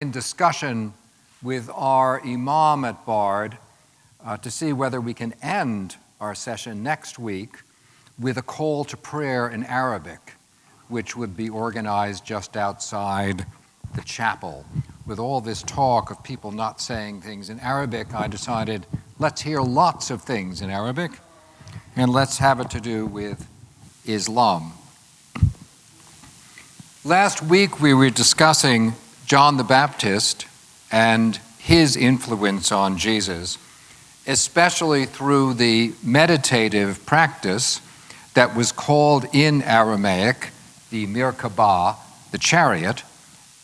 in discussion with our imam at Bard to see whether we can end our session next week with a call to prayer in Arabic, which would be organized just outside the chapel. With all this talk of people not saying things in Arabic, I decided let's hear lots of things in Arabic, and let's have it to do with Islam. Last week we were discussing John the Baptist and his influence on Jesus, especially through the meditative practice that was called in Aramaic the Merkabah, the chariot,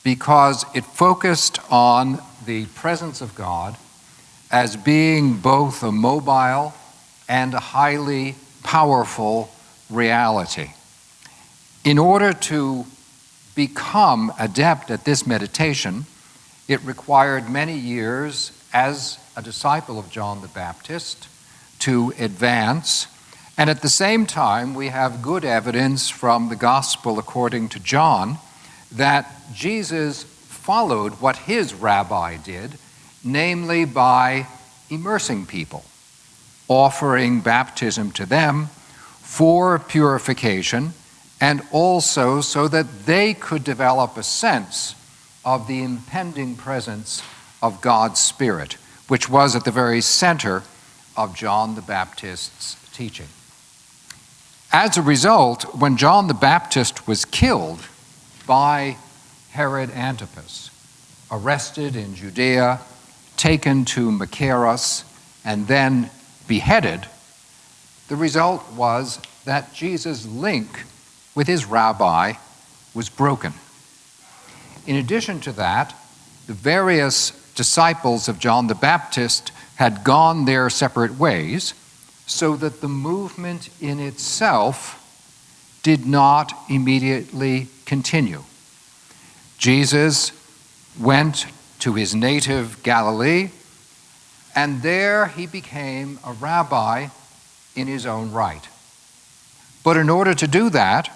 because it focused on the presence of God as being both a mobile and a highly powerful reality. In order to become adept at this meditation, it required many years as a disciple of John the Baptist to advance, and at the same time we have good evidence from the Gospel according to John that Jesus followed what his rabbi did, namely by immersing people, offering baptism to them for purification, and also so that they could develop a sense of the impending presence of God's Spirit, which was at the very center of John the Baptist's teaching. As a result, when John the Baptist was killed by Herod Antipas, arrested in Judea, taken to Machaerus, and then beheaded, the result was that Jesus' link with his rabbi was broken. In addition to that, the various disciples of John the Baptist had gone their separate ways, so that the movement in itself did not immediately continue. Jesus went to his native Galilee, and there he became a rabbi in his own right. But in order to do that,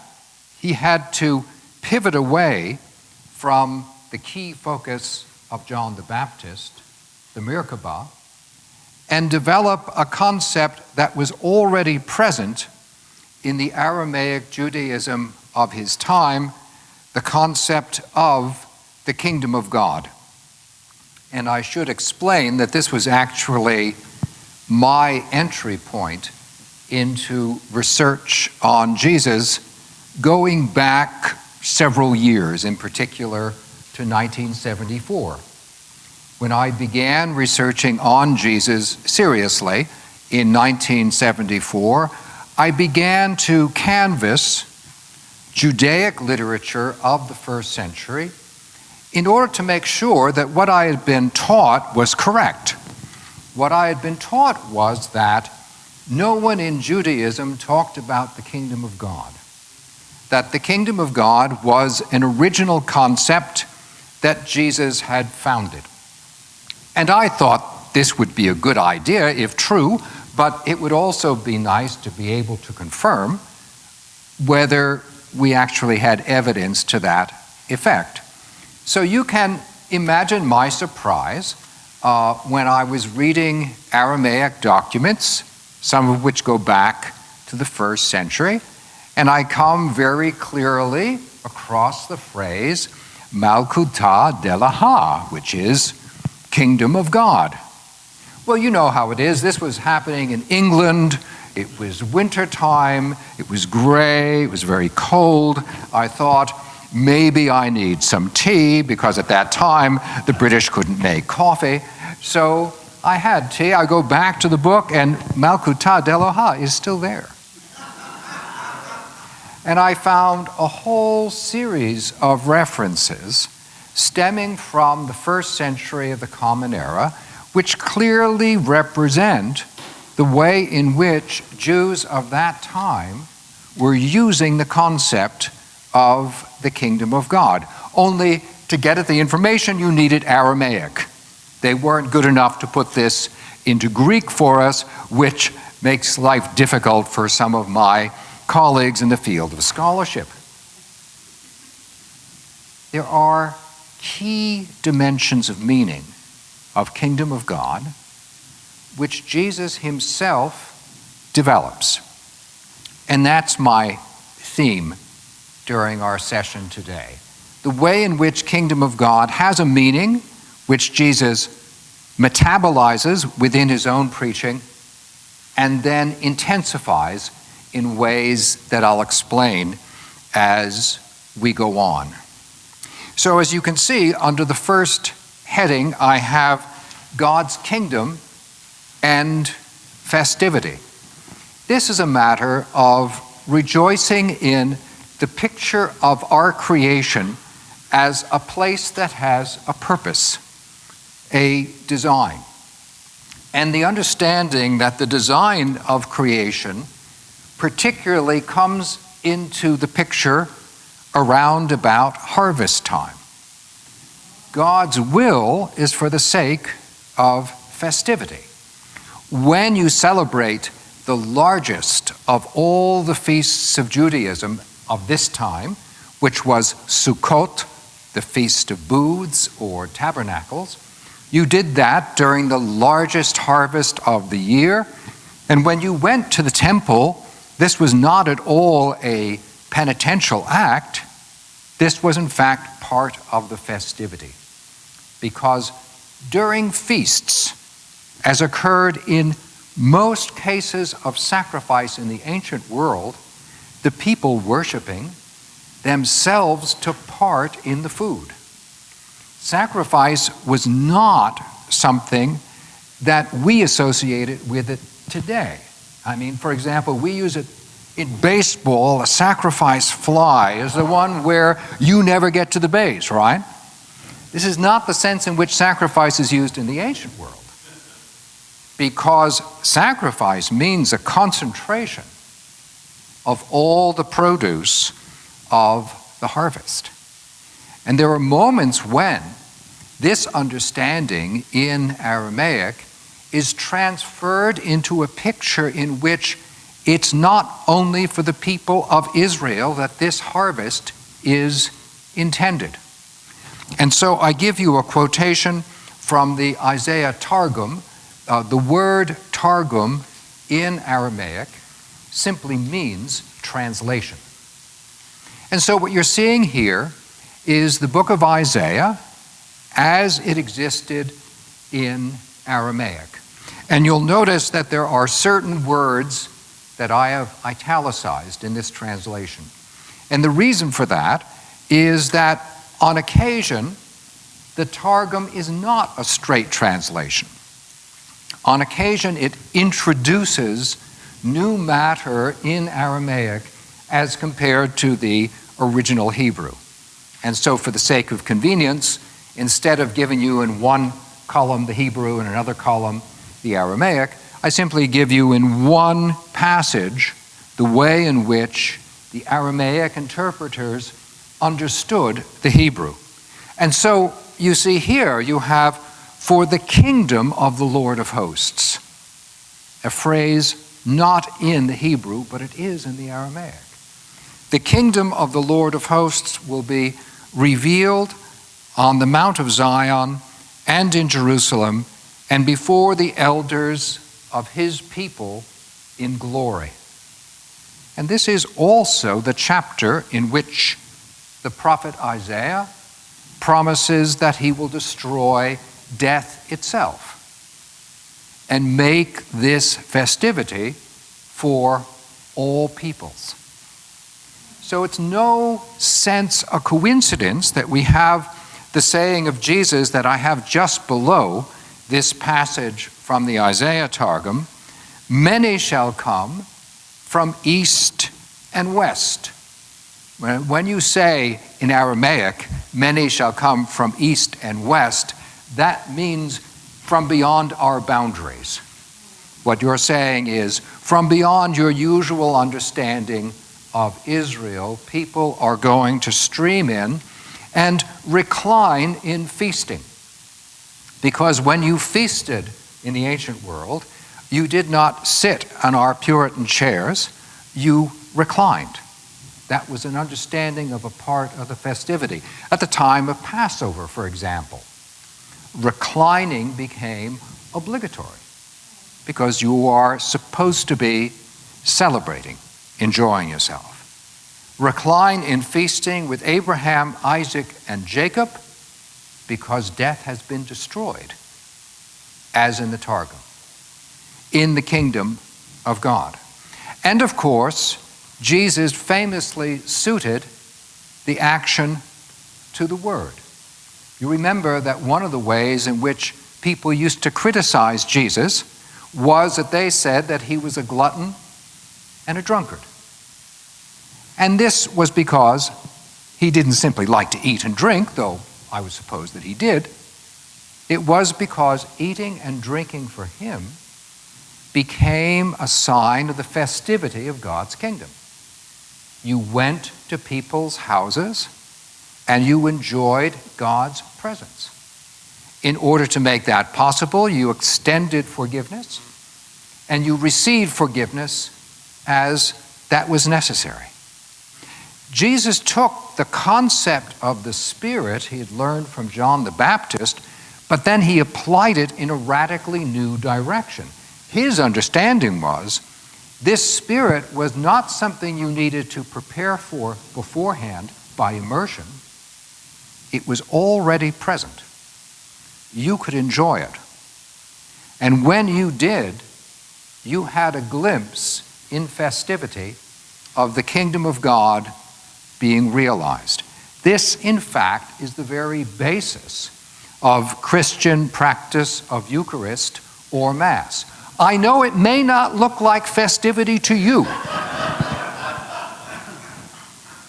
he had to pivot away from the key focus of John the Baptist, the Merkabah, and develop a concept that was already present in the Aramaic Judaism of his time, the concept of the kingdom of God. And I should explain that this was actually my entry point into research on Jesus, going back several years, in particular to 1974. When I began researching on Jesus seriously in 1974, I began to canvass Judaic literature of the first century in order to make sure that what I had been taught was correct. What I had been taught was that no one in Judaism talked about the kingdom of God, that the kingdom of God was an original concept that Jesus had founded. And I thought this would be a good idea if true, but it would also be nice to be able to confirm whether we actually had evidence to that effect. So you can imagine my surprise when I was reading Aramaic documents, some of which go back to the first century, and I come very clearly across the phrase Malkuta Delaha, which is kingdom of God. Well, you know how it is. This was happening in England. It was wintertime. It was gray. It was very cold. I thought, maybe I need some tea, because at that time, the British couldn't make coffee. So I had tea. I go back to the book, and Malkuta Delaha is still there. And I found a whole series of references stemming from the first century of the Common Era, which clearly represent the way in which Jews of that time were using the concept of the kingdom of God. Only to get at the information, you needed Aramaic. They weren't good enough to put this into Greek for us, which makes life difficult for some of my colleagues in the field of scholarship. There are key dimensions of meaning of kingdom of God, which Jesus himself develops. And that's my theme during our session today. The way in which kingdom of God has a meaning, which Jesus metabolizes within his own preaching, and then intensifies in ways that I'll explain as we go on. So as you can see, under the first heading, I have God's kingdom and festivity. This is a matter of rejoicing in the picture of our creation as a place that has a purpose, a design, and the understanding that the design of creation particularly comes into the picture around about harvest time. God's will is for the sake of festivity. When you celebrate the largest of all the feasts of Judaism of this time, which was Sukkot, the Feast of Booths or Tabernacles, you did that during the largest harvest of the year. And when you went to the temple, this was not at all a penitential act. This was in fact part of the festivity. Because during feasts, as occurred in most cases of sacrifice in the ancient world, the people worshiping themselves took part in the food. Sacrifice was not something that we associated with it today. I mean, for example, we use it in baseball. A sacrifice fly is the one where you never get to the base, right? This is not the sense in which sacrifice is used in the ancient world, because sacrifice means a concentration of all the produce of the harvest. And there are moments when this understanding in Aramaic is transferred into a picture in which it's not only for the people of Israel that this harvest is intended. And so I give you a quotation from the Isaiah Targum. The word Targum in Aramaic simply means translation. And so what you're seeing here is the book of Isaiah as it existed in Aramaic. And you'll notice that there are certain words that I have italicized in this translation. And the reason for that is that on occasion, the Targum is not a straight translation. On occasion, it introduces new matter in Aramaic as compared to the original Hebrew. And so for the sake of convenience, instead of giving you in one column the Hebrew and another column the Aramaic, I simply give you in one passage the way in which the Aramaic interpreters understood the Hebrew. And so you see here you have "for the kingdom of the Lord of hosts," a phrase not in the Hebrew, but it is in the Aramaic. The kingdom of the Lord of hosts will be revealed on the Mount of Zion and in Jerusalem and before the elders of his people in glory. And this is also the chapter in which the prophet Isaiah promises that he will destroy death itself and make this festivity for all peoples. So it's no sense a coincidence that we have the saying of Jesus that I have just below this passage from the Isaiah Targum: "Many shall come from east and west." When you say in Aramaic, "many shall come from east and west," that means from beyond our boundaries. What you're saying is, from beyond your usual understanding of Israel, people are going to stream in and recline in feasting. Because when you feasted in the ancient world, you did not sit on our Puritan chairs, you reclined. That was an understanding of a part of the festivity. At the time of Passover, for example, reclining became obligatory because you are supposed to be celebrating, enjoying yourself. Recline in feasting with Abraham, Isaac, and Jacob because death has been destroyed, as in the Targum, in the kingdom of God. And of course, Jesus famously suited the action to the word. You remember that one of the ways in which people used to criticize Jesus was that they said that he was a glutton and a drunkard. And this was because he didn't simply like to eat and drink, though I would suppose that he did. It was because eating and drinking for him became a sign of the festivity of God's kingdom. You went to people's houses and you enjoyed God's presence. In order to make that possible, you extended forgiveness and you received forgiveness as that was necessary. Jesus took the concept of the Spirit he had learned from John the Baptist, but then he applied it in a radically new direction. His understanding was this Spirit was not something you needed to prepare for beforehand by immersion. It was already present. You could enjoy it. And when you did, you had a glimpse in festivity of the kingdom of God being realized. This, in fact, is the very basis of Christian practice of Eucharist or Mass. I know it may not look like festivity to you,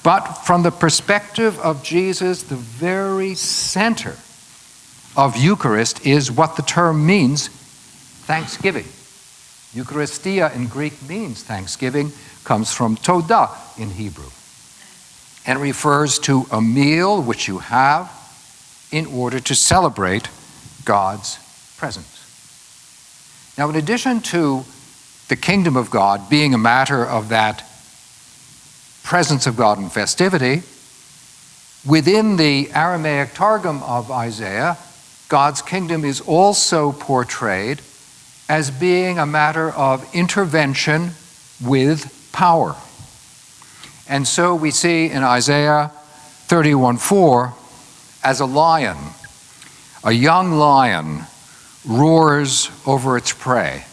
but from the perspective of Jesus, the very center of Eucharist is what the term means, thanksgiving. Eucharistia in Greek means thanksgiving, comes from todah in Hebrew, and refers to a meal which you have in order to celebrate God's presence. Now, in addition to the kingdom of God being a matter of that presence of God in festivity, within the Aramaic Targum of Isaiah, God's kingdom is also portrayed as being a matter of intervention with power. And so we see in Isaiah 31:4, as a lion, a young lion roars over its prey.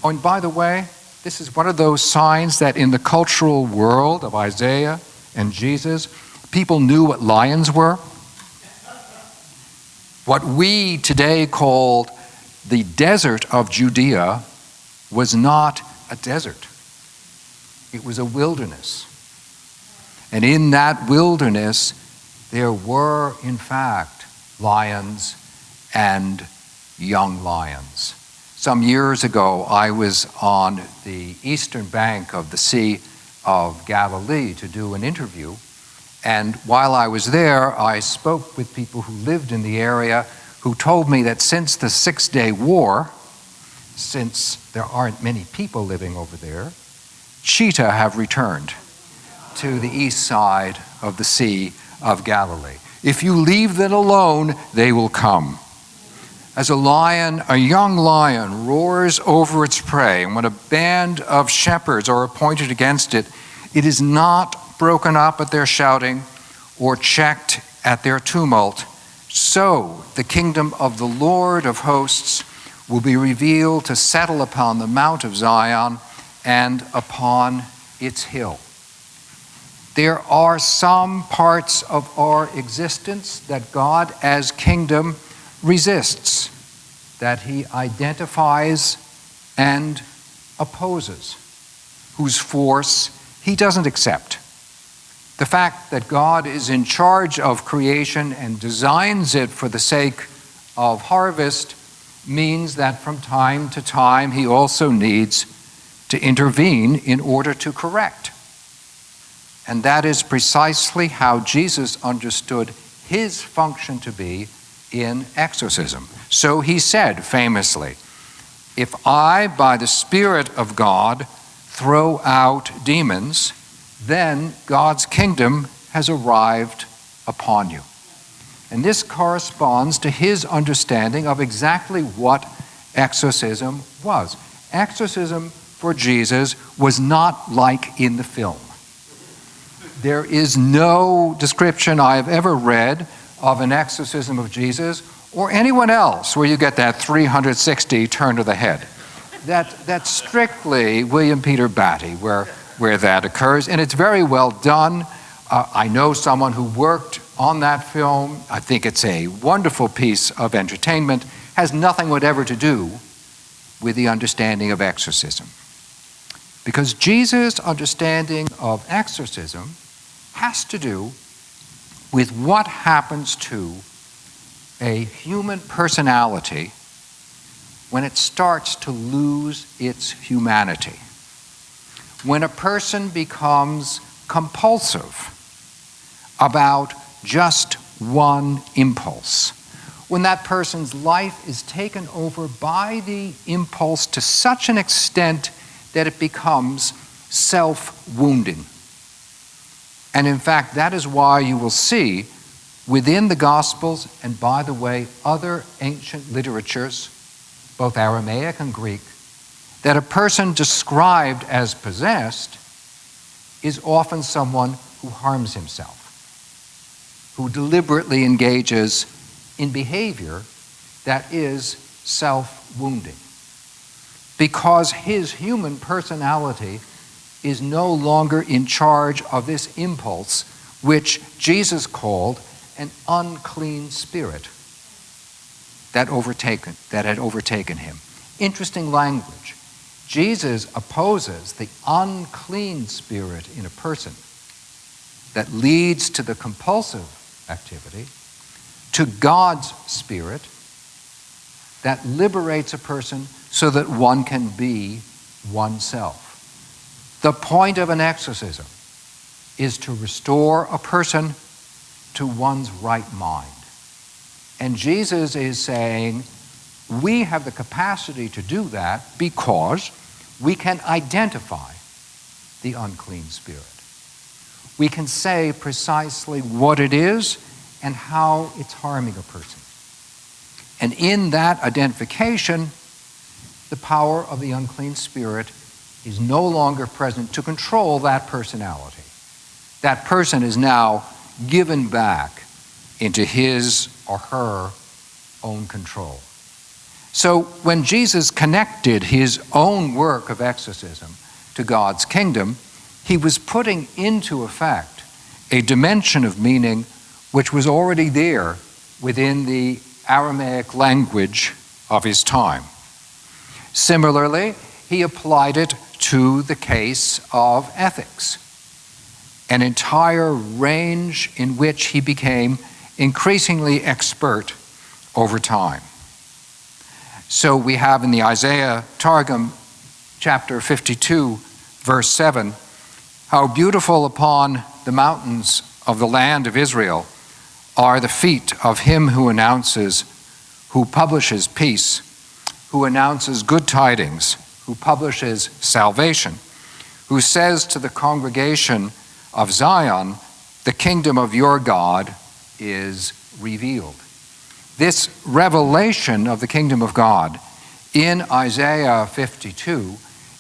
Oh, and by the way, this is one of those signs that in the cultural world of Isaiah and Jesus, people knew what lions were. What we today call the desert of Judea was not a desert. It was a wilderness. And in that wilderness, there were, in fact, lions and young lions. Some years ago, I was on the eastern bank of the Sea of Galilee to do an interview. And while I was there, I spoke with people who lived in the area who told me that since the Six-Day War, since there aren't many people living over there, cheetah have returned to the east side of the Sea of Galilee. If you leave them alone, they will come. As a lion, a young lion roars over its prey, and when a band of shepherds are appointed against it, it is not broken up at their shouting or checked at their tumult. So the kingdom of the Lord of hosts will be revealed to settle upon the Mount of Zion and upon its hill. There are some parts of our existence that God as kingdom resists, that he identifies and opposes, whose force he doesn't accept. The fact that God is in charge of creation and designs it for the sake of harvest means that from time to time he also needs to intervene in order to correct. And that is precisely how Jesus understood his function to be in exorcism. So he said famously, "If I, by the Spirit of God, throw out demons, then God's kingdom has arrived upon you. And this corresponds to his understanding of exactly what exorcism was. Exorcism for Jesus was not like in the film. There is no description I have ever read of an exorcism of Jesus or anyone else where you get that 360 turn to the head. That's strictly William Peter Batty where that occurs, and it's very well done. I know someone who worked on that film. I think it's a wonderful piece of entertainment. Has nothing whatever to do with the understanding of exorcism. Because Jesus' understanding of exorcism has to do with what happens to a human personality when it starts to lose its humanity. When a person becomes compulsive about just one impulse, when that person's life is taken over by the impulse to such an extent that it becomes self-wounding. And in fact, that is why you will see within the Gospels, and by the way, other ancient literatures, both Aramaic and Greek, that a person described as possessed is often someone who harms himself, who deliberately engages in behavior that is self-wounding, because his human personality is no longer in charge of this impulse, which Jesus called an unclean spirit that had overtaken him. Interesting language. Jesus opposes the unclean spirit in a person that leads to the compulsive activity to God's spirit that liberates a person so that one can be oneself. The point of an exorcism is to restore a person to one's right mind. And Jesus is saying, we have the capacity to do that because we can identify the unclean spirit. We can say precisely what it is and how it's harming a person. And in that identification, the power of the unclean spirit is no longer present to control that personality. That person is now given back into his or her own control. So when Jesus connected his own work of exorcism to God's kingdom, he was putting into effect a dimension of meaning which was already there within the Aramaic language of his time. Similarly, he applied it to the case of ethics, an entire range in which he became increasingly expert over time. So we have in the Isaiah Targum, chapter 52, verse 7, how beautiful upon the mountains of the land of Israel are the feet of him who announces, who publishes peace, who announces good tidings, who publishes salvation, who says to the congregation of Zion, the kingdom of your God is revealed. This revelation of the kingdom of God in Isaiah 52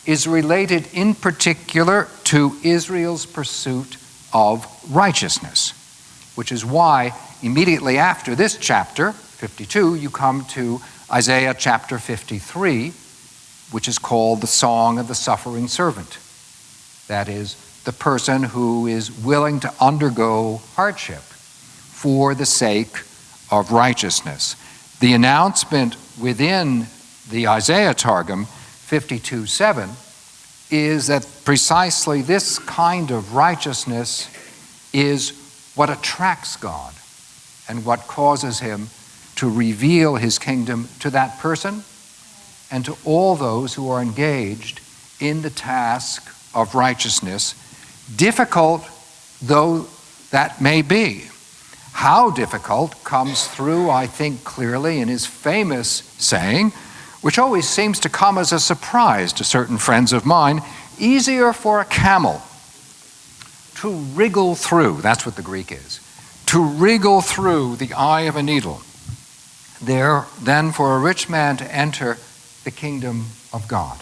is related in particular to Israel's pursuit of righteousness, which is why immediately after this chapter, 52, you come to Isaiah chapter 53, which is called the Song of the Suffering Servant. That is, the person who is willing to undergo hardship for the sake of righteousness. The announcement within the Isaiah Targum 52:7 is that precisely this kind of righteousness is what attracts God and what causes him to reveal his kingdom to that person and to all those who are engaged in the task of righteousness, difficult though that may be. How difficult comes through, I think, clearly in his famous saying, which always seems to come as a surprise to certain friends of mine, easier for a camel to wriggle through, that's what the Greek is, to wriggle through the eye of a needle, there than for a rich man to enter the kingdom of God.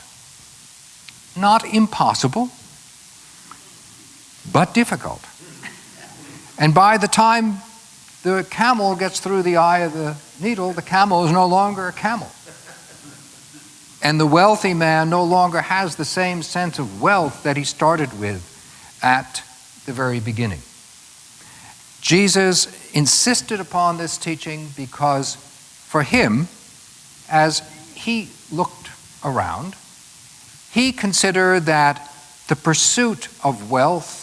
Not impossible, but difficult. And by the time the camel gets through the eye of the needle, the camel is no longer a camel. And the wealthy man no longer has the same sense of wealth that he started with at the very beginning. Jesus insisted upon this teaching because for him, as he looked around, he considered that the pursuit of wealth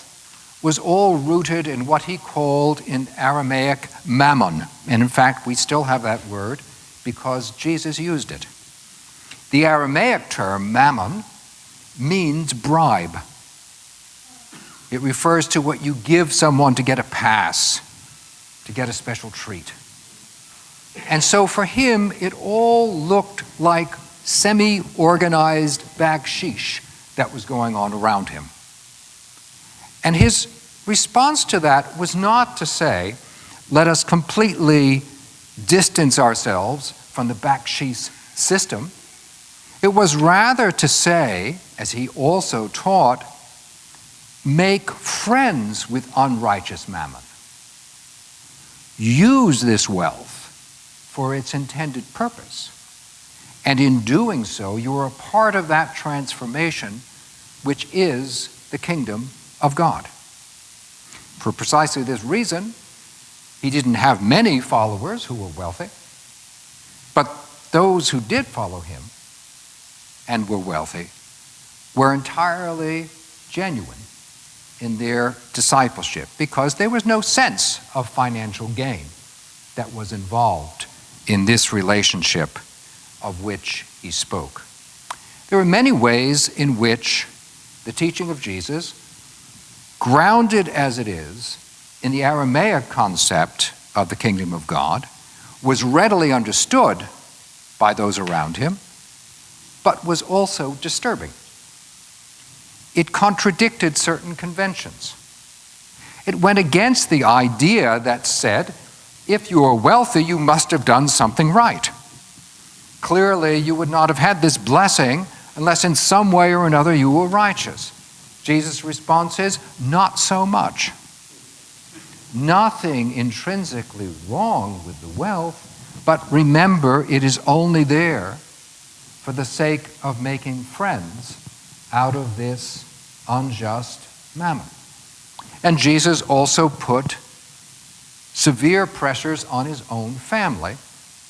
was all rooted in what he called in Aramaic mammon. And in fact, we still have that word because Jesus used it. The Aramaic term mammon means bribe. It refers to what you give someone to get a pass, to get a special treat. And so for him, it all looked like semi-organized baksheesh that was going on around him. And his response to that was not to say, let us completely distance ourselves from the baksheesh system. It was rather to say, as he also taught, make friends with unrighteous mammon. Use this wealth for its intended purpose. And in doing so, you are a part of that transformation, which is the kingdom of God. For precisely this reason, he didn't have many followers who were wealthy, but those who did follow him and were wealthy were entirely genuine in their discipleship because there was no sense of financial gain that was involved in this relationship of which he spoke. There are many ways in which the teaching of Jesus, grounded as it is in the Aramaic concept of the kingdom of God, was readily understood by those around him, but was also disturbing. It contradicted certain conventions. It went against the idea that said, if you are wealthy, you must have done something right. Clearly, you would not have had this blessing unless in some way or another you were righteous. Jesus' response is, not so much. Nothing intrinsically wrong with the wealth, but remember, it is only there for the sake of making friends out of this unjust mammon. And Jesus also put severe pressures on his own family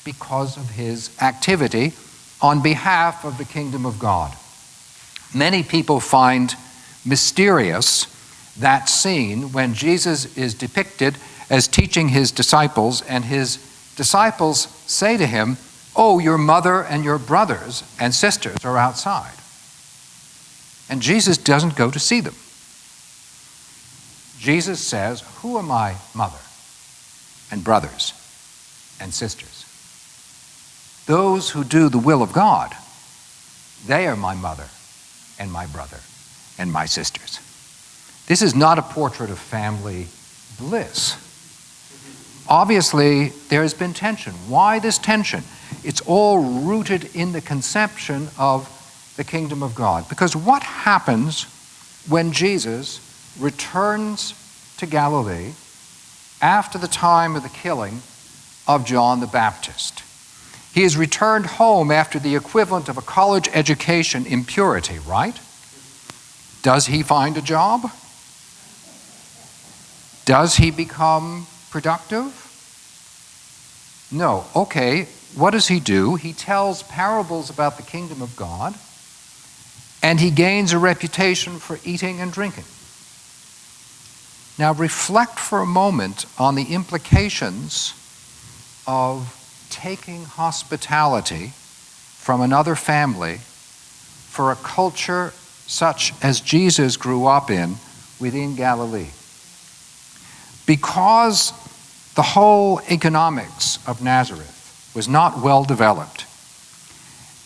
because of his activity on behalf of the kingdom of God. Many people find mysterious that scene when Jesus is depicted as teaching his disciples, and his disciples say to him, "Oh, your mother and your brothers and sisters are outside." And Jesus doesn't go to see them. Jesus says, "Who are my mother and brothers and sisters? Those who do the will of God, they are my mother and my brother and my sisters." This is not a portrait of family bliss. Obviously, there has been tension. Why this tension? It's all rooted in the conception of the kingdom of God. Because what happens when Jesus returns to Galilee after the time of the killing of John the Baptist? He has returned home after the equivalent of a college education in purity, right? Does he find a job? Does he become productive? No. Okay, what does he do? He tells parables about the kingdom of God, and he gains a reputation for eating and drinking. Now reflect for a moment on the implications of taking hospitality from another family for a culture such as Jesus grew up in within Galilee. Because the whole economics of Nazareth was not well developed,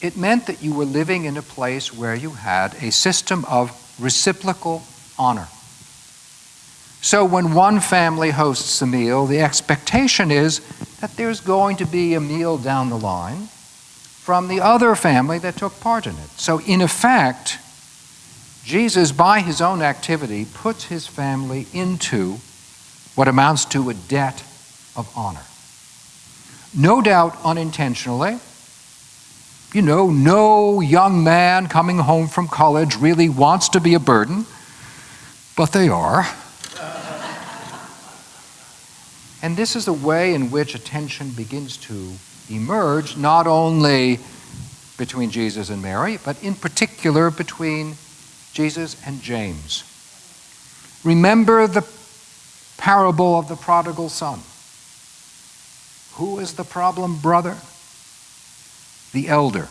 it meant that you were living in a place where you had a system of reciprocal honor. So when one family hosts a meal, the expectation is that there's going to be a meal down the line from the other family that took part in it. So in effect, Jesus, by his own activity, puts his family into what amounts to a debt of honor. No doubt unintentionally. No young man coming home from college really wants to be a burden, but they are. And this is the way in which a tension begins to emerge, not only between Jesus and Mary, but in particular between Jesus and James. Remember the parable of the prodigal son. Who is the problem brother? The elder.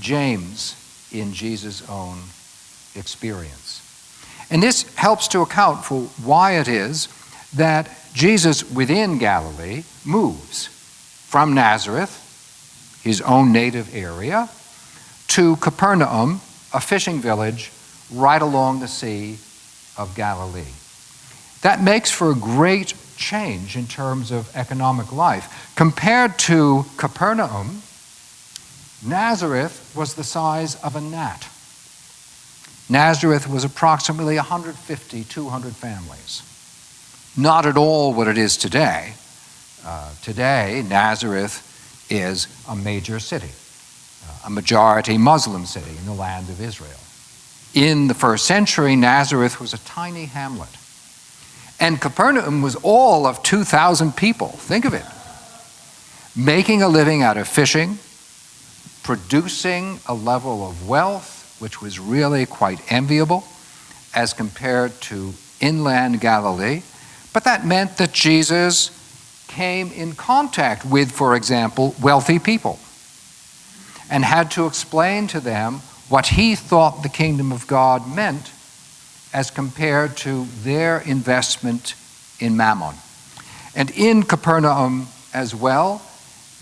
James, in Jesus' own experience. And this helps to account for why it is that Jesus within Galilee moves from Nazareth, his own native area, to Capernaum, a fishing village right along the Sea of Galilee. That makes for a great change in terms of economic life. Compared to Capernaum, Nazareth was the size of a gnat. Nazareth was approximately 150, 200 families. Not at all what it is today. Today, Nazareth is a major city, a majority Muslim city in the land of Israel. In the first century, Nazareth was a tiny hamlet. And Capernaum was all of 2,000 people. Think of it. Making a living out of fishing, producing a level of wealth which was really quite enviable as compared to inland Galilee. But that meant that Jesus came in contact with, for example, wealthy people and had to explain to them what he thought the kingdom of God meant as compared to their investment in mammon. And in Capernaum as well,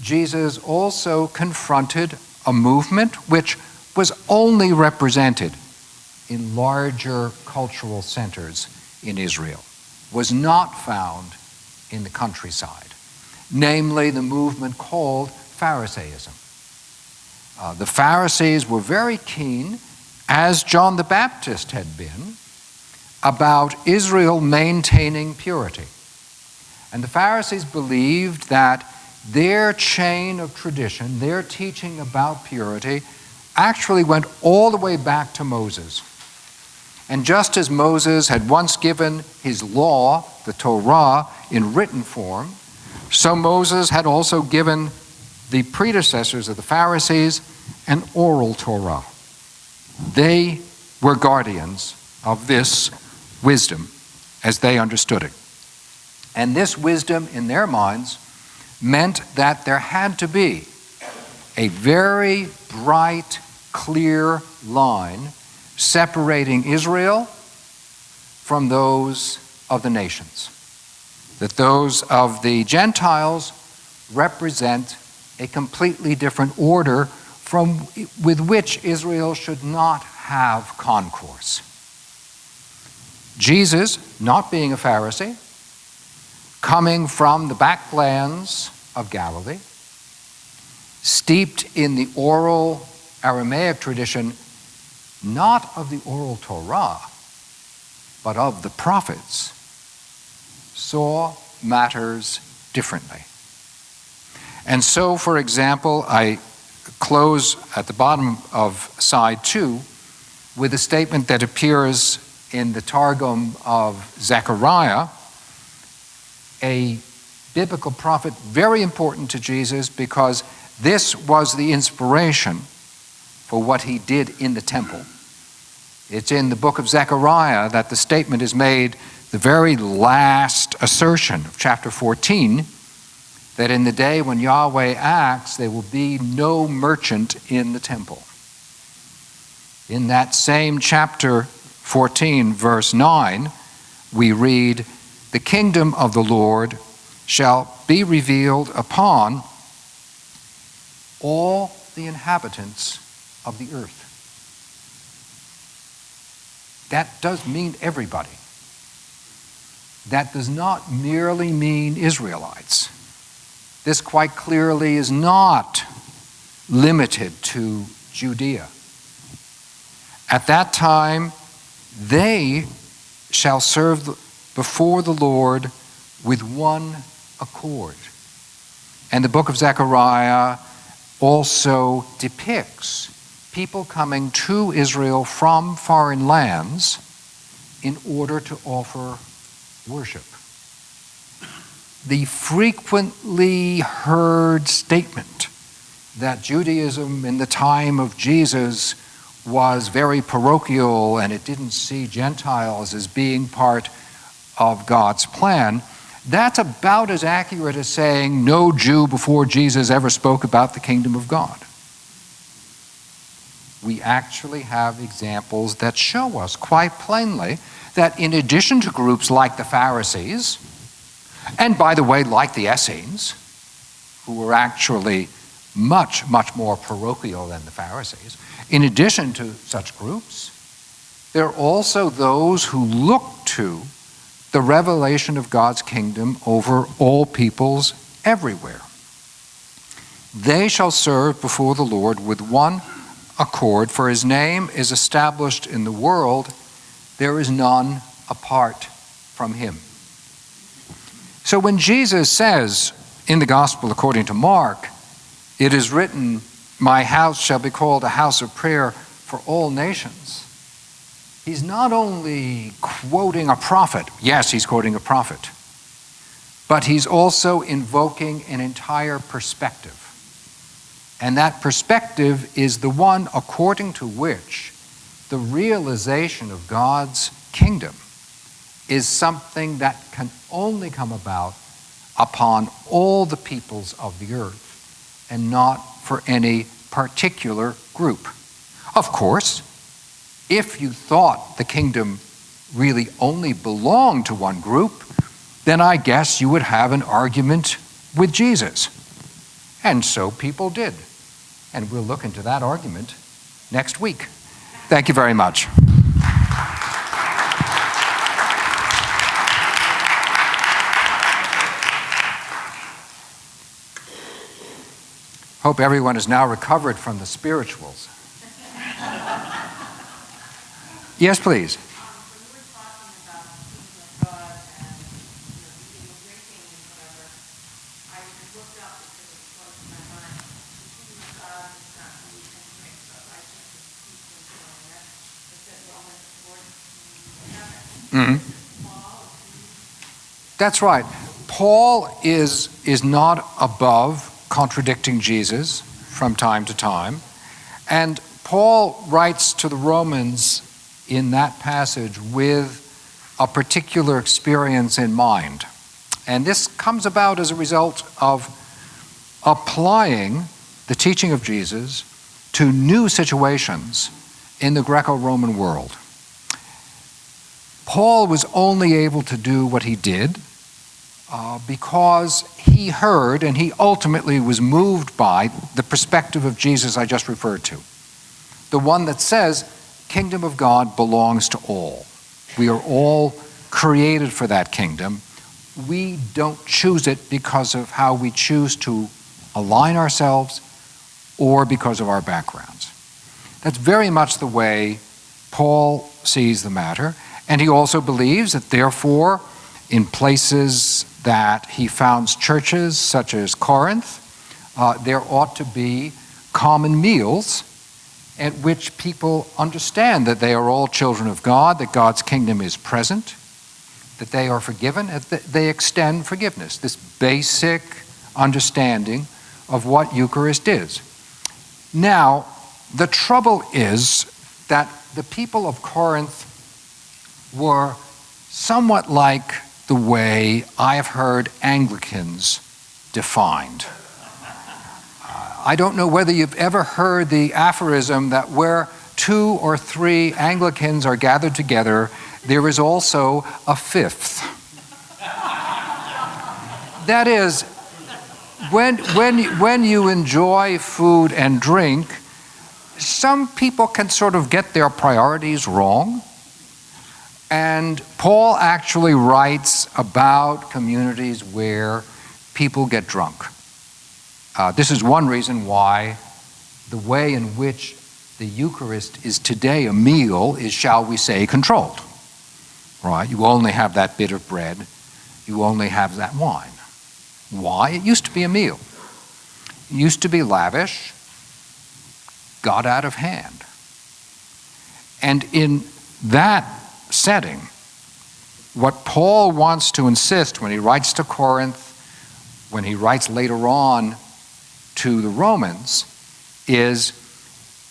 Jesus also confronted a movement which was only represented in larger cultural centers in Israel, was not found in the countryside, namely the movement called Pharisaism. The Pharisees were very keen, as John the Baptist had been, about Israel maintaining purity. And the Pharisees believed that their chain of tradition, their teaching about purity, actually went all the way back to Moses. And just as Moses had once given his law, the Torah, in written form, so Moses had also given the predecessors of the Pharisees an oral Torah. They were guardians of this wisdom as they understood it. And this wisdom in their minds meant that there had to be a very bright, clear line separating Israel from those of the nations. That those of the Gentiles represent a completely different order with which Israel should not have concourse. Jesus, not being a Pharisee, coming from the backlands of Galilee, steeped in the oral Aramaic tradition, not of the oral Torah, but of the prophets, saw matters differently. And so, for example, I close at the bottom of side 2 with a statement that appears in the Targum of Zechariah, a biblical prophet very important to Jesus because this was the inspiration for what he did in the temple. It's in the book of Zechariah that the statement is made, the very last assertion of chapter 14, that in the day when Yahweh acts, there will be no merchant in the temple. In that same chapter 14, verse 9, we read, "The kingdom of the Lord shall be revealed upon all the inhabitants of the earth." That does mean everybody. that does not merely mean Israelites. This quite clearly is not limited to Judea. At that time, they shall serve before the Lord with one accord. And the book of Zechariah also depicts people coming to Israel from foreign lands in order to offer worship. The frequently heard statement that Judaism in the time of Jesus was very parochial and it didn't see Gentiles as being part of God's plan, that's about as accurate as saying no Jew before Jesus ever spoke about the kingdom of God. We actually have examples that show us quite plainly that in addition to groups like the Pharisees, and by the way, like the Essenes, who were actually much, much more parochial than the Pharisees, in addition to such groups, there are also those who look to the revelation of God's kingdom over all peoples everywhere. They shall serve before the Lord with one accord, for his name is established in the world. There is none apart from him. So when Jesus says in the Gospel according to Mark, it is written, my house shall be called a house of prayer for all nations, he's not only quoting a prophet, yes, he's quoting a prophet, but he's also invoking an entire perspective. And that perspective is the one according to which the realization of God's kingdom is something that can only come about upon all the peoples of the earth and not for any particular group. Of course, if you thought the kingdom really only belonged to one group, then I guess you would have an argument with Jesus. And so people did. And we'll look into that argument next week. Thank you very much. Hope everyone is now recovered from the spirituals. Yes, please. Mm-hmm. That's right. Paul is not above contradicting Jesus from time to time. And Paul writes to the Romans in that passage with a particular experience in mind. And this comes about as a result of applying the teaching of Jesus to new situations in the Greco-Roman world. Paul was only able to do what he did because he heard and he ultimately was moved by the perspective of Jesus I just referred to. The one that says, kingdom of God belongs to all. We are all created for that kingdom. We don't choose it because of how we choose to align ourselves or because of our backgrounds. That's very much the way Paul sees the matter. And he also believes that therefore, in places that he founds churches, such as Corinth, there ought to be common meals at which people understand that they are all children of God, that God's kingdom is present, that they are forgiven, that they extend forgiveness, this basic understanding of what Eucharist is. Now, the trouble is that the people of Corinth were somewhat like the way I have heard Anglicans defined. I don't know whether you've ever heard the aphorism that where 2 or 3 Anglicans are gathered together, there is also a 5th. That is, when you enjoy food and drink, some people can sort of get their priorities wrong. And Paul actually writes about communities where people get drunk. This is one reason why the way in which the Eucharist is today a meal is, shall we say, controlled. Right? You only have that bit of bread. You only have that wine. Why? It used to be a meal. It used to be lavish, got out of hand. And in that setting, what Paul wants to insist when he writes to Corinth, when he writes later on to the Romans, is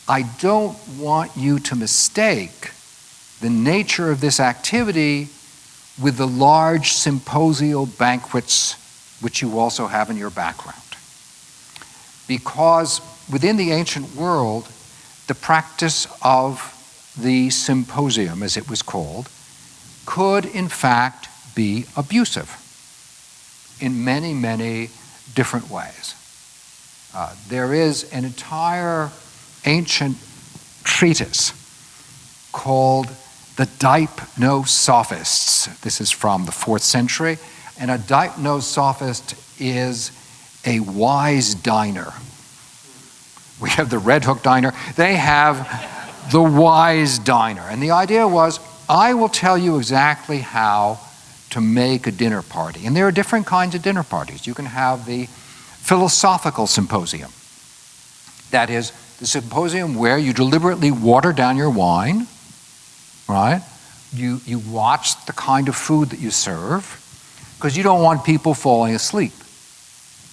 I don't want you to mistake the nature of this activity with the large symposial banquets which you also have in your background. Because within the ancient world, the practice of the symposium, as it was called, could in fact be abusive in many, many different ways. There is an entire ancient treatise called the Dipnosophists. This is from the 4th century, and a dipnosophist is a wise diner. We have the Red Hook diner. They have the wise diner. And the idea was, I will tell you exactly how to make a dinner party. And there are different kinds of dinner parties. You can have the philosophical symposium. That is, the symposium where you deliberately water down your wine, right? You watch the kind of food that you serve, because you don't want people falling asleep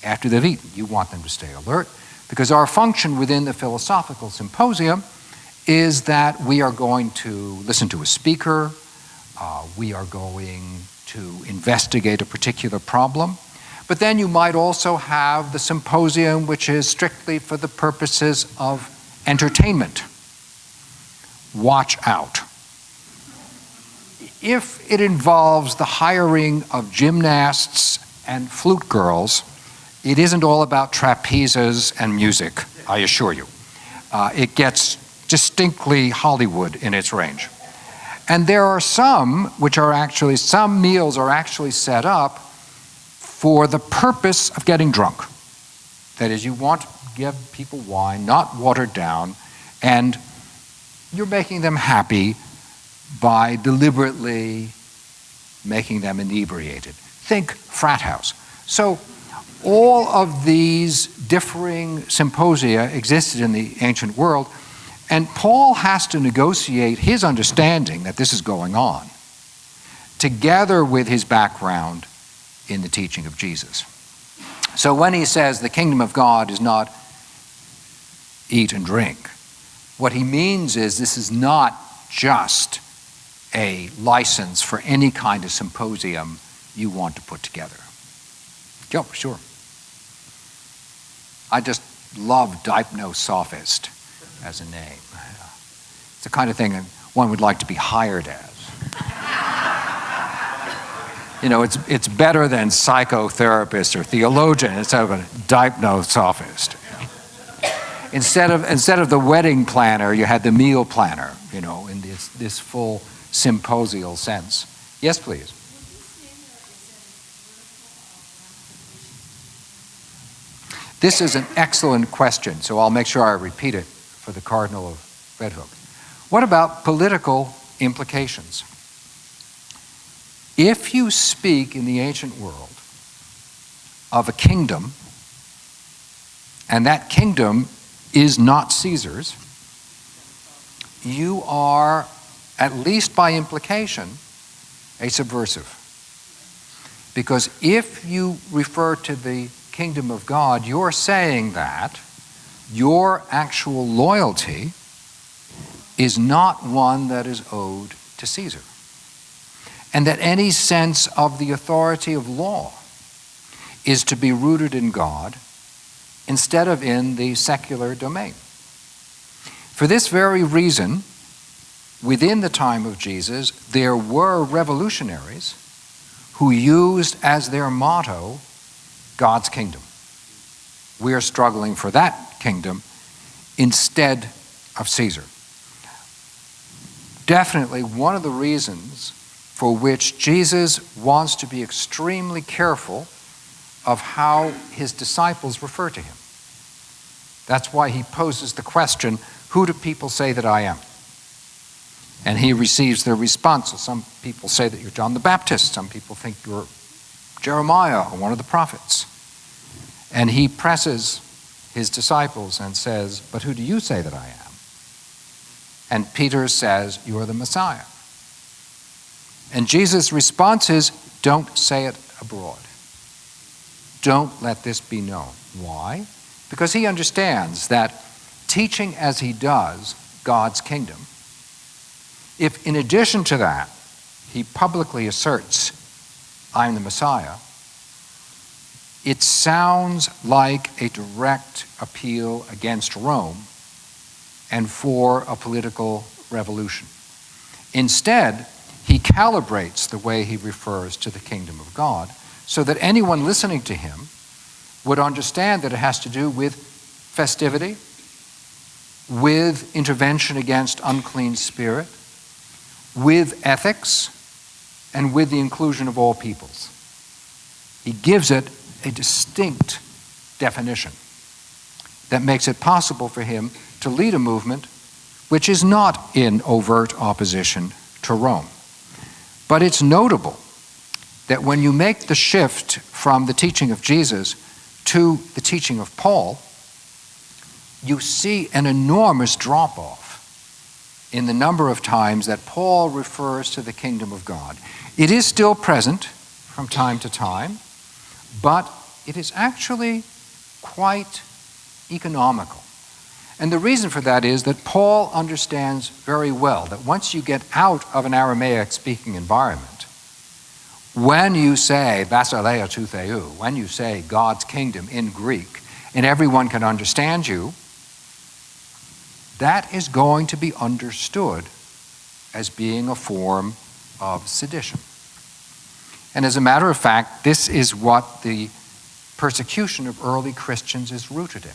after they've eaten. You want them to stay alert, because our function within the philosophical symposium is that we are going to listen to a speaker, we are going to investigate a particular problem, but then you might also have the symposium which is strictly for the purposes of entertainment. Watch out. If it involves the hiring of gymnasts and flute girls, it isn't all about trapezes and music, I assure you. It gets distinctly Hollywood in its range. And there are some meals are actually set up for the purpose of getting drunk. That is, you want to give people wine, not watered down, and you're making them happy by deliberately making them inebriated. Think frat house. So all of these differing symposia existed in the ancient world, and Paul has to negotiate his understanding that this is going on together with his background in the teaching of Jesus. So when he says the kingdom of God is not eat and drink, what he means is this is not just a license for any kind of symposium you want to put together. Go, sure. I just love Dipnosophist as a name. It's the kind of thing one would like to be hired as. You know, it's better than psychotherapist or theologian. It's sort of a Dipnosophist. Instead of the wedding planner, you had the meal planner, you know, in this full symposial sense. Yes, please. This is an excellent question, so I'll make sure I repeat it for the Cardinal of Red Hook. What about political implications? If you speak in the ancient world of a kingdom, and that kingdom is not Caesar's, you are, at least by implication, a subversive. Because if you refer to the kingdom of God, you're saying that your actual loyalty is not one that is owed to Caesar. And that any sense of the authority of law is to be rooted in God instead of in the secular domain. For this very reason, within the time of Jesus, there were revolutionaries who used as their motto God's kingdom. We are struggling for that kingdom instead of Caesar. definitely one of the reasons for which Jesus wants to be extremely careful of how his disciples refer to him. That's why he poses the question, who do people say that I am? And he receives their response. So some people say that you're John the Baptist. Some people think you're Jeremiah or one of the prophets. And he presses his disciples and says, but who do you say that I am? And Peter says, you are the Messiah. And Jesus' response is, don't say it abroad. Don't let this be known. Why? Because he understands that teaching as he does God's kingdom, if in addition to that, he publicly asserts, I'm the Messiah, it sounds like a direct appeal against Rome and for a political revolution. Instead, he calibrates the way he refers to the kingdom of God so that anyone listening to him would understand that it has to do with festivity, with intervention against unclean spirit, with ethics, and with the inclusion of all peoples. He gives it a distinct definition that makes it possible for him to lead a movement which is not in overt opposition to Rome. But it's notable that when you make the shift from the teaching of Jesus to the teaching of Paul, you see an enormous drop-off in the number of times that Paul refers to the kingdom of God. It is still present from time to time, but it is actually quite economical. And the reason for that is that Paul understands very well that once you get out of an Aramaic-speaking environment, when you say basileia tou theou, when you say God's kingdom in Greek, and everyone can understand you, that is going to be understood as being a form of sedition. And as a matter of fact, this is what the persecution of early Christians is rooted in.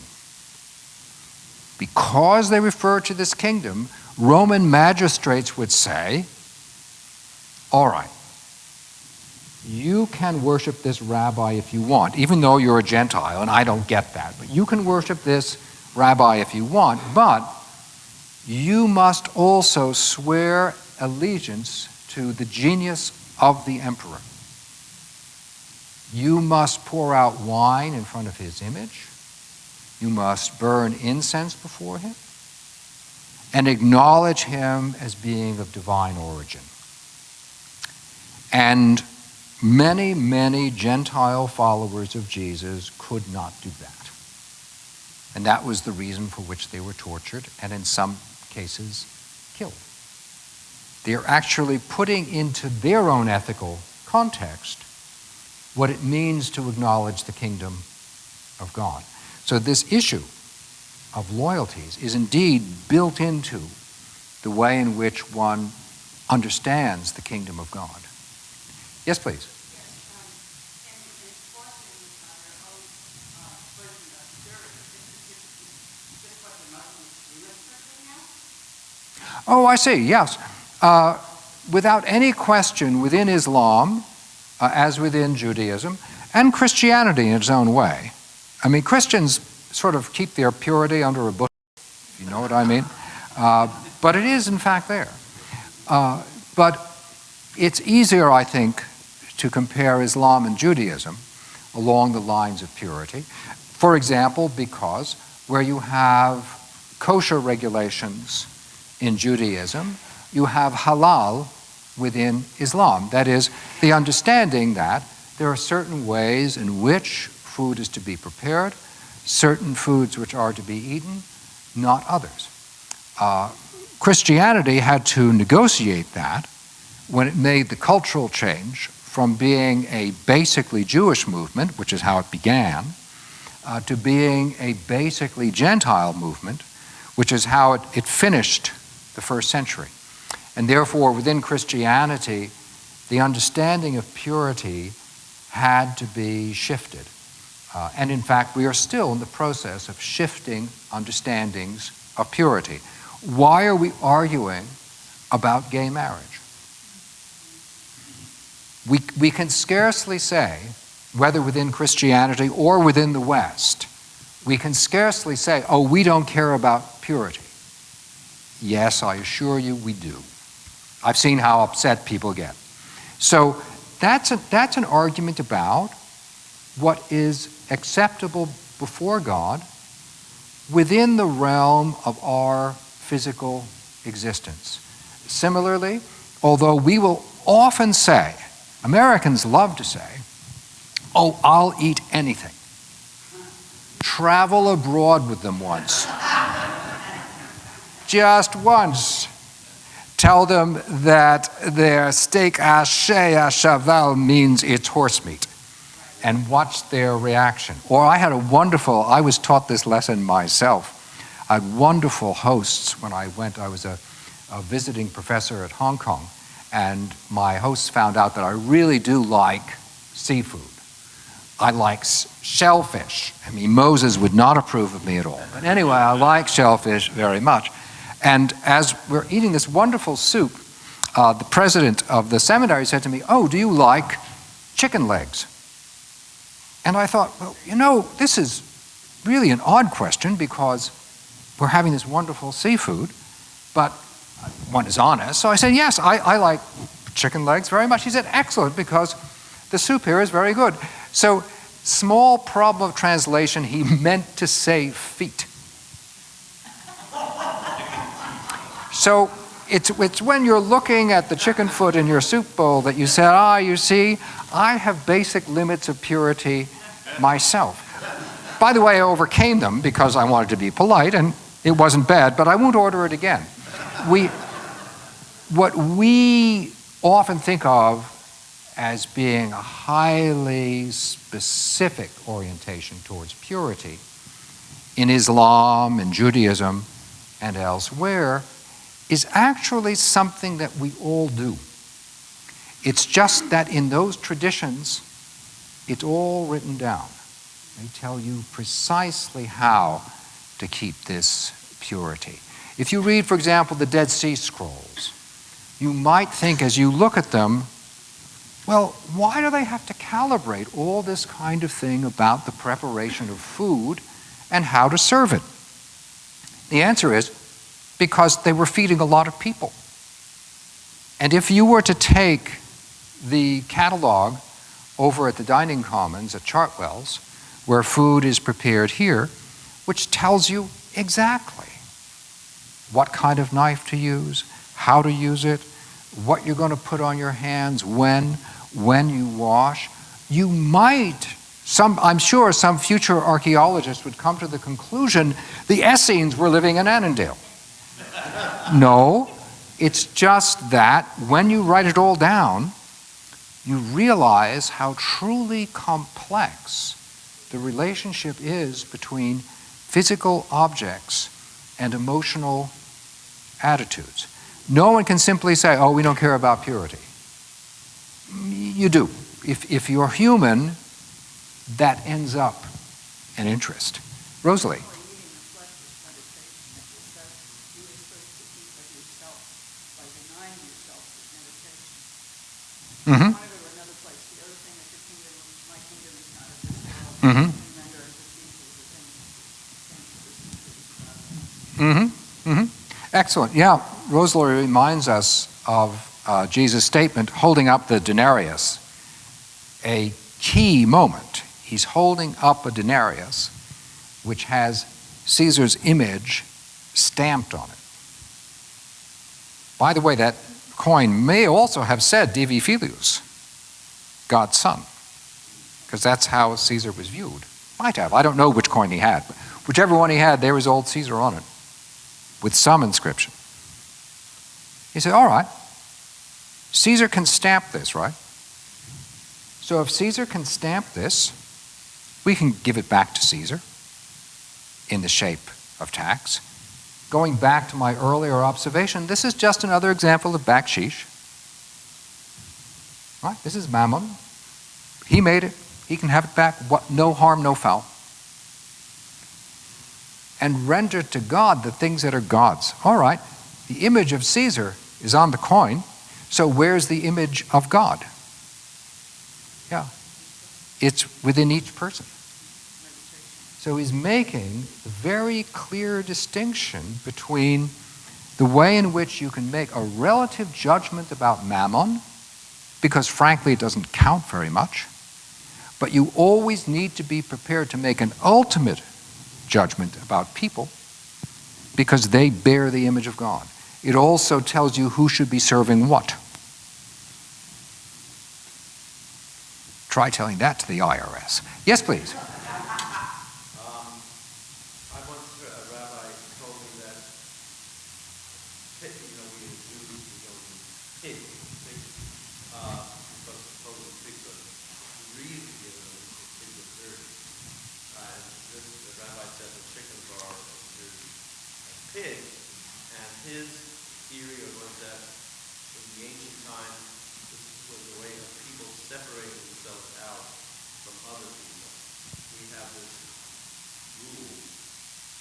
Because they refer to this kingdom, Roman magistrates would say, all right, you can worship this rabbi if you want, even though you're a Gentile, and I don't get that. But you can worship this rabbi if you want, but you must also swear allegiance to the genius of the emperor. You must pour out wine in front of his image. You must burn incense before him and acknowledge him as being of divine origin. And many, many Gentile followers of Jesus could not do that. And that was the reason for which they were tortured and in some cases killed. They're actually putting into their own ethical context what it means to acknowledge the kingdom of God. So this issue of loyalties is indeed built into the way in which one understands the kingdom of God. Yes, please. Oh, I see, yes. Without any question, within Islam, as within Judaism, and Christianity in its own way. I mean, Christians sort of keep their purity under a bushel, if you know what I mean. But it is, in fact, there. But it's easier, I think, to compare Islam and Judaism along the lines of purity. For example, because where you have kosher regulations in Judaism, you have halal within Islam. That is, the understanding that there are certain ways in which food is to be prepared, certain foods which are to be eaten, not others. Christianity had to negotiate that when it made the cultural change from being a basically Jewish movement, which is how it began, to being a basically Gentile movement, which is how it finished the first century. And therefore, within Christianity, the understanding of purity had to be shifted. And in fact, we are still in the process of shifting understandings of purity. Why are we arguing about gay marriage. We can scarcely say, whether within Christianity or within the West, we can scarcely say, oh, we don't care about purity. Yes, I assure you we do. I've seen how upset people get. So that's an argument about what is acceptable before God within the realm of our physical existence. Similarly, although we will often say, Americans love to say, oh, I'll eat anything. Travel abroad with them once. Just once. Tell them that their steak haché à cheval means it's horse meat, and watch their reaction. Or I was taught this lesson myself. I had wonderful hosts when I went. I was a visiting professor at Hong Kong, and my hosts found out that I really do like seafood. I like shellfish. I mean, Moses would not approve of me at all. But anyway, I like shellfish very much. And as we're eating this wonderful soup, the president of the seminary said to me, oh, do you like chicken legs? And I thought, well, this is really an odd question because we're having this wonderful seafood, but one is honest. So I said, yes, I like chicken legs very much. He said, excellent, because the soup here is very good. So, small problem of translation, he meant to say feet. So, it's when you're looking at the chicken foot in your soup bowl that you say, you see, I have basic limits of purity myself. By the way, I overcame them because I wanted to be polite, and it wasn't bad, but I won't order it again. What we often think of as being a highly specific orientation towards purity in Islam and Judaism and elsewhere is actually something that we all do. It's just that in those traditions, it's all written down. They tell you precisely how to keep this purity. If you read, for example, the Dead Sea Scrolls, you might think as you look at them, well, why do they have to calibrate all this kind of thing about the preparation of food and how to serve it? The answer is because they were feeding a lot of people. And if you were to take the catalog over at the dining commons at Chartwell's, where food is prepared here, which tells you exactly what kind of knife to use, how to use it, what you're going to put on your hands, when you wash. You might, I'm sure some future archaeologist would come to the conclusion the Essenes were living in Annandale. No, it's just that when you write it all down, you realize how truly complex the relationship is between physical objects and emotional attitudes. No one can simply say, oh, we don't care about purity. You do. If you're human, that ends up an interest. Rosalie. Mm-hmm. Mm-hmm. Mm-hmm. Mm-hmm. Excellent. Yeah, Rosalie reminds us of Jesus' statement, holding up the denarius, a key moment. He's holding up a denarius which has Caesar's image stamped on it. By the way, that coin may also have said Divi Filius, God's son, because that's how Caesar was viewed. Might have. I don't know which coin he had, but whichever one he had, there was old Caesar on it, with some inscription. He said, all right, Caesar can stamp this, right? So if Caesar can stamp this, we can give it back to Caesar in the shape of tax. Going back to my earlier observation, this is just another example of baksheesh. Right? This is mammon. He made it. He can have it back. No harm, no foul. And render to God the things that are God's. All right, the image of Caesar is on the coin. So where's the image of God? Yeah, it's within each person. So he's making a very clear distinction between the way in which you can make a relative judgment about mammon, because frankly it doesn't count very much, but you always need to be prepared to make an ultimate judgment about people because they bear the image of God. It also tells you who should be serving what. Try telling that to the IRS. Yes, please. I once heard a rabbi told me that, we as Jews, we don't eat pigs, because supposedly pigs are really given pigs are dirty. And the rabbi said that chickens are as dirty as pigs. And his theory was that in the ancient times, this was a way of people separating themselves out from other people. We have this rule.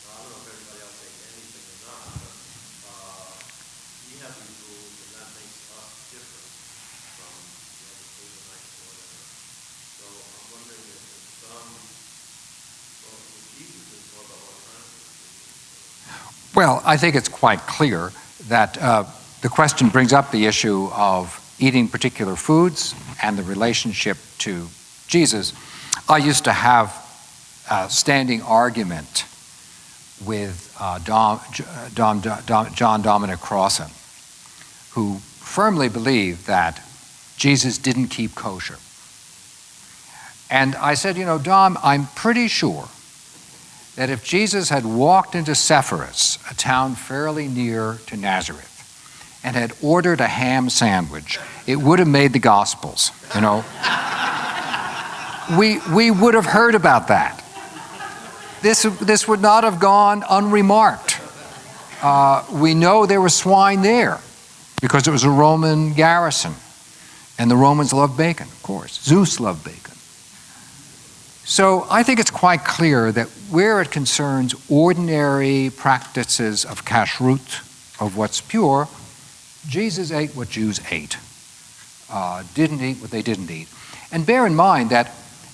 Now, I don't know if everybody else thinks anything or not, but we have these rules, and that makes us different from the other Canaanites or whatever. So I'm wondering if Jesus is more about all kinds of things. Well, I think it's quite clear that the question brings up the issue of eating particular foods and the relationship to Jesus. I used to have a standing argument with John Dominic Crossan, who firmly believed that Jesus didn't keep kosher. And I said, Dom, I'm pretty sure that if Jesus had walked into Sepphoris, a town fairly near to Nazareth, and had ordered a ham sandwich, it would have made the Gospels, We would have heard about that. This would not have gone unremarked. We know there were swine there because it was a Roman garrison, and the Romans loved bacon, of course. Zeus loved bacon. So I think it's quite clear that where it concerns ordinary practices of kashrut, of what's pure, Jesus ate what Jews ate, didn't eat what they didn't eat. And bear in mind that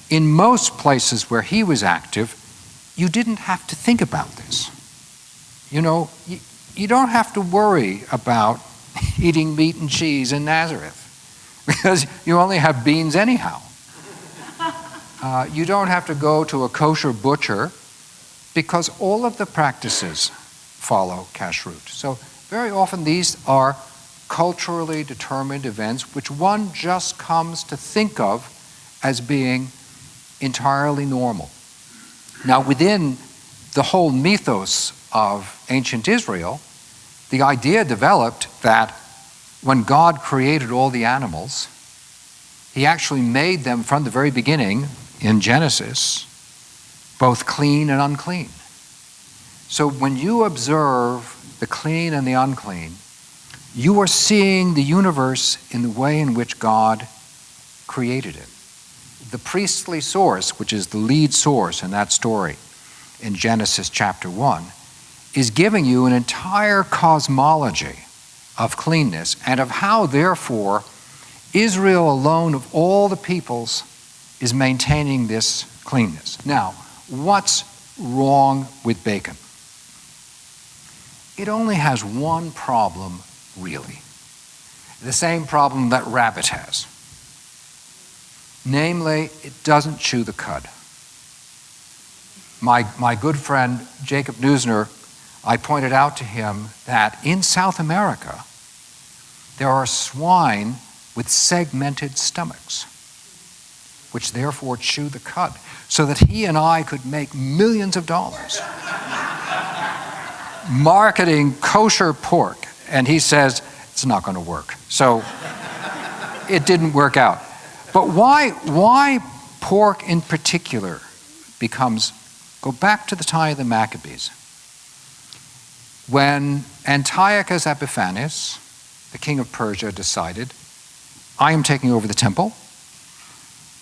in most places where he was active, you didn't have to think about this. You don't have to worry about eating meat and cheese in Nazareth because you only have beans anyhow. You don't have to go to a kosher butcher because all of the practices follow kashrut. So very often these are culturally determined events which one just comes to think of as being entirely normal. Now, within the whole mythos of ancient Israel, the idea developed that when God created all the animals, he actually made them from the very beginning in Genesis, both clean and unclean. So when you observe the clean and the unclean, you are seeing the universe in the way in which God created it. The priestly source, which is the lead source in that story in Genesis chapter 1, is giving you an entire cosmology of cleanness and of how, therefore, Israel alone of all the peoples is maintaining this cleanness. Now, what's wrong with bacon? It only has one problem, really. The same problem that rabbit has. Namely, it doesn't chew the cud. My good friend Jacob Neusner, I pointed out to him that in South America, there are swine with segmented stomachs, which therefore chew the cud, so that he and I could make millions of dollars marketing kosher pork. And he says, it's not going to work. So it didn't work out. But why pork in particular becomes, go back to the time of the Maccabees. When Antiochus Epiphanes, the king of Persia, decided, I am taking over the temple,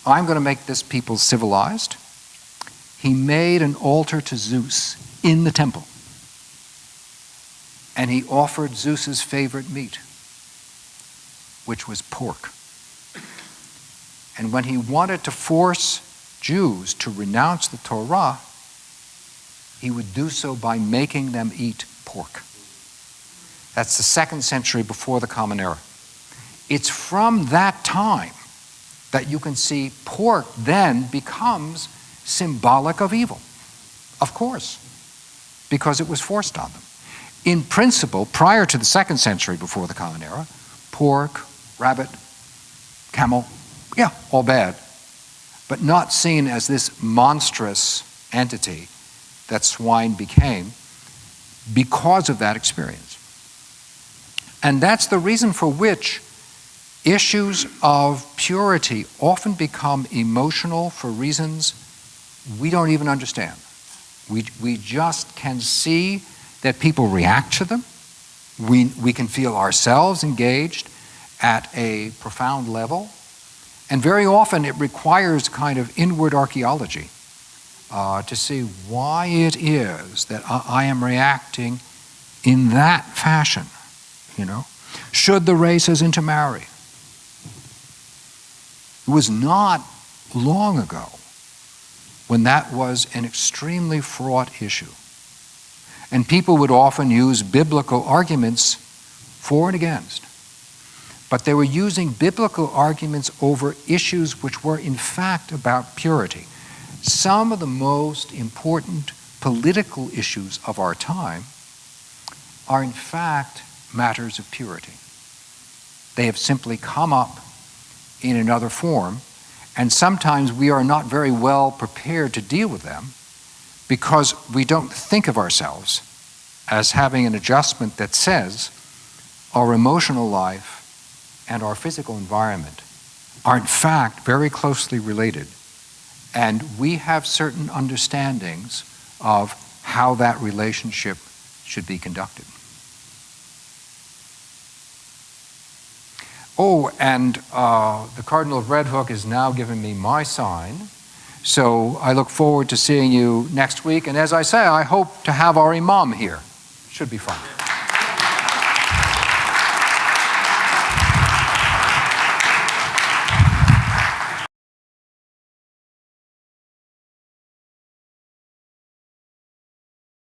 I'm going to make this people civilized, he made an altar to Zeus in the temple. And he offered Zeus's favorite meat, which was pork. And when he wanted to force Jews to renounce the Torah, he would do so by making them eat pork. That's the 2nd century before the Common Era. It's from that time that you can see pork then becomes symbolic of evil. Of course, because it was forced on them. In principle, prior to the 2nd century before the Common Era, pork, rabbit, camel, yeah, all bad, but not seen as this monstrous entity that swine became because of that experience. And that's the reason for which issues of purity often become emotional for reasons we don't even understand. We just can see that people react to them. We can feel ourselves engaged at a profound level. And very often it requires kind of inward archaeology to see why it is that I am reacting in that fashion, you know. Should the races intermarry? It was not long ago when that was an extremely fraught issue. And people would often use biblical arguments for and against. But they were using biblical arguments over issues which were in fact about purity. Some of the most important political issues of our time are in fact matters of purity. They have simply come up in another form, and sometimes we are not very well prepared to deal with them because we don't think of ourselves as having an adjustment that says our emotional life and our physical environment are in fact very closely related, and we have certain understandings of how that relationship should be conducted. Oh, and the Cardinal of Red Hook is now giving me my sign, so I look forward to seeing you next week, and as I say, I hope to have our Imam here. Should be fun.